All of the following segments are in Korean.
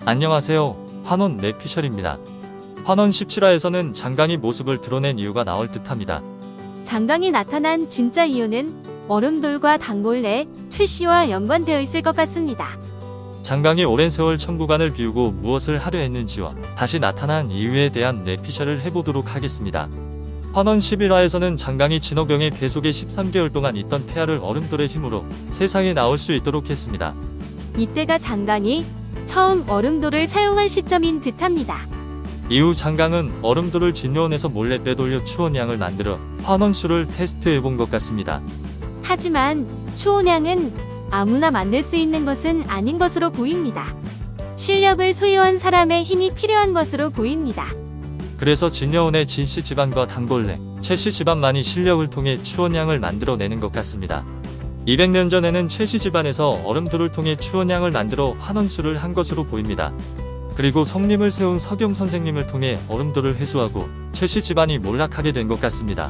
안녕하세요. 환원 뇌피셜입니다. 환원 17화에서는 장강이 모습을 드러낸 이유가 나올 듯합니다. 장강이 나타난 진짜 이유는 얼음돌과 단골레 최씨와 연관되어 있을 것 같습니다. 장강이 오랜 세월 천구간을 비우고 무엇을 하려 했는지와 다시 나타난 이유에 대한 뇌피셜을 해보도록 하겠습니다. 환원 11화에서는 장강이 진호경의 배 속에 13개월 동안 있던 태아를 얼음돌의 힘으로 세상에 나올 수 있도록 했습니다. 이때가 장강이 처음 얼음돌을 사용한 시점인 듯합니다. 이후 장강은 얼음돌을 진요원에서 몰래 빼돌려 추원양을 만들어 환원수를 테스트해본 것 같습니다. 하지만 추온양은 아무나 만들 수 있는 것은 아닌 것으로 보입니다. 실력을 소유한 사람의 힘이 필요한 것으로 보입니다. 그래서 진여원의 진씨 집안과 단골레, 최씨 집안만이 실력을 통해 추원양을 만들어내는 것 같습니다. 200년 전에는 최씨 집안에서 얼음돌을 통해 추원양을 만들어 환원수를 한 것으로 보입니다. 그리고 성림을 세운 서경 선생님을 통해 얼음돌을 회수하고 최씨 집안이 몰락하게 된 것 같습니다.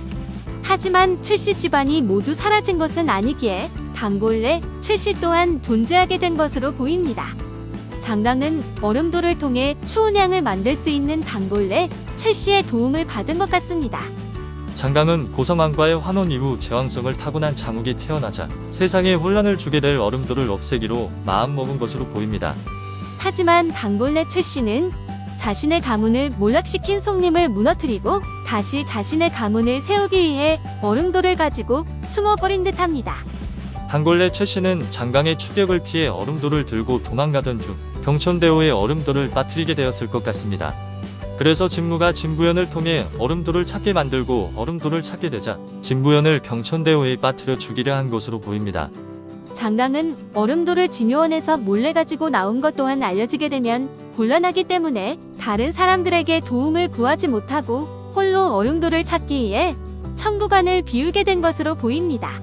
하지만 최씨 집안이 모두 사라진 것은 아니기에 단골레 최씨 또한 존재하게 된 것으로 보입니다. 장강은 얼음돌을 통해 추온양을 만들 수 있는 단골레 최씨의 도움을 받은 것 같습니다. 장강은 고성왕과의 환원 이후 제왕성을 타고난 장욱이 태어나자 세상에 혼란을 주게 될 얼음돌을 없애기로 마음먹은 것으로 보입니다. 하지만 단골레 최씨는 자신의 가문을 몰락시킨 송림을 무너뜨리고 다시 자신의 가문을 세우기 위해 얼음돌을 가지고 숨어버린 듯합니다. 단골레 최씨는 장강의 추격을 피해 얼음돌을 들고 도망가던 중 경천대오의 얼음돌을 빠뜨리게 되었을 것 같습니다. 그래서 진무가 진부연을 통해 얼음돌을 찾게 만들고 얼음돌을 찾게 되자 진부연을 경천대오에 빠뜨려 죽이려 한 것으로 보입니다. 장강은 얼음돌을 진요원에서 몰래 가지고 나온 것 또한 알려지게 되면 곤란하기 때문에 다른 사람들에게 도움을 구하지 못하고 홀로 얼음돌을 찾기 위해 천구간을 비우게 된 것으로 보입니다.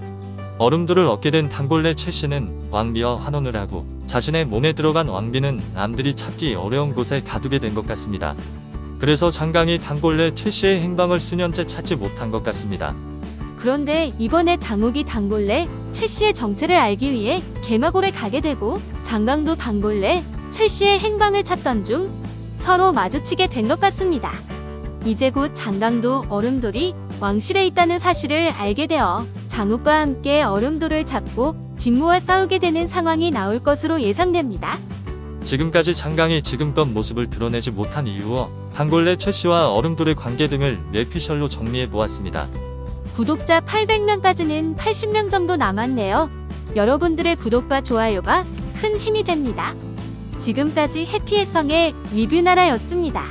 얼음돌을 얻게 된 단골레 최씨는 왕비와 환원을 하고 자신의 몸에 들어간 왕비는 남들이 찾기 어려운 곳에 가두게 된 것 같습니다. 그래서 장강이 단골레 최씨의 행방을 수년째 찾지 못한 것 같습니다. 그런데 이번에 장욱이 단골레 최씨의 정체를 알기 위해 개마골에 가게 되고 장강도 단골레 최씨의 행방을 찾던 중 서로 마주치게 된 것 같습니다. 이제 곧 장강도 얼음돌이 왕실에 있다는 사실을 알게 되어 장욱과 함께 얼음돌을 찾고 진무와 싸우게 되는 상황이 나올 것으로 예상됩니다. 지금까지 장강이 지금껏 모습을 드러내지 못한 이유와 단골레 최씨와 얼음돌의 관계 등을 뇌피셜로 정리해보았습니다. 구독자 800명까지는 80명 정도 남았네요. 여러분들의 구독과 좋아요가 큰 힘이 됩니다. 지금까지 해피해성의 리뷰나라였습니다.